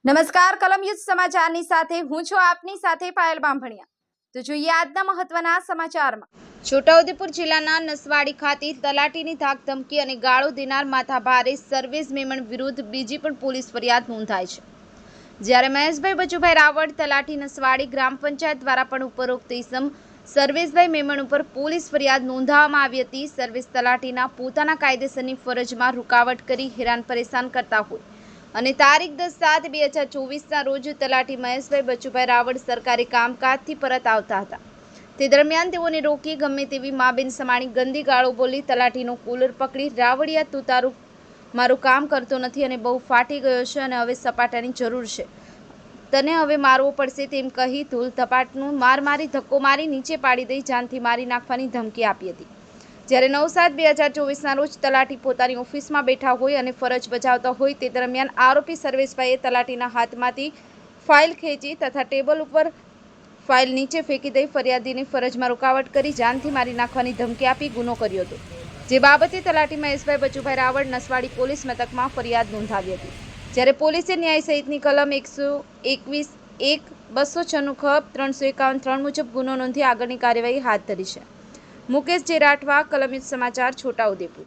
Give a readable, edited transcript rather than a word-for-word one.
નમસ્કાર કલમયુદ્ધ સમાચારની સાથે હું છું આપની સાથે પાયલ બાંભણિયા। તો જોઈએ આજના મહત્વના સમાચારમાં। છોટાઉદેપુર જિલ્લાના નસવાડી ખાતે તલાટીની ધાકધમકી અને ગાળો દેનાર માથાભારે સર્વિસ મેમન વિરુદ્ધ બીજી પણ પોલીસ ફરિયાદ નોંધાઈ છે। જ્યારે મહેશભાઈ બચુભાઈ રાવળ તલાટી નસવાડી ગ્રામ પંચાયત દ્વારા પણ ઉપરોક્ત ઇસમ સર્વિસભાઈ મેમન ઉપર પોલીસ ફરિયાદ નોંધાવવામાં આવી હતી। સર્વિસ તલાટીના પોતાના કાયદેસરની ફરજમાં રૂકાવટ કરી હેરાન પરેશાન કરતા હોય અને તારીખ 10/7/2024ના રોજ તલાટી મહેશભાઈ બચુભાઈ રાવળ સરકારી કામકાજથી પરત આવતા હતા। તે દરમિયાન તેઓને રોકી ગમે તેવી માબેન સમાણી ગંદી ગાળો બોલી તલાટીનો કોલર પકડી રાવળિયા તું તારું મારું કામ કરતો નથી અને બહુ ફાટી ગયો છે અને હવે સપાટાની જરૂર છે, તને હવે મારવો પડશે તેમ કહી ધૂળ ધપાટનું માર મારી ધક્કો મારી નીચે પાડી દઈ જાનથી મારી નાખવાની ધમકી આપી હતી। જ્યારે 9/7/2024ના રોજ તલાટી પોતાની ઓફિસમાં બેઠા હોય અને ફરજ બજાવતા હોય તે દરમિયાન આરોપી સર્વેશભાઈએ તલાટીના હાથમાંથી ફાઇલ ખેંચી તથા ટેબલ ઉપર ફાઇલ નીચે ફેંકી દઈ ફરિયાદીની ફરજમાં રૂકાવટ કરી જાનથી મારી નાખવાની ધમકી આપી ગુનો કર્યો હતો, જે બાબતે તલાટી મહેશભાઈ બચુભાઈ રાવળ નસવાડી પોલીસ મથકમાં ફરિયાદ નોંધાવી હતી। જ્યારે પોલીસે ન્યાય સહિતની કલમ 121(1), 296 ખબ 351(3) મુજબ ગુનો નોંધી આગળની કાર્યવાહી હાથ ધરી છે। મુકેશ જે રાઠવા, કલમયુદ્ધ સમાચાર, છોટાઉદેપુર।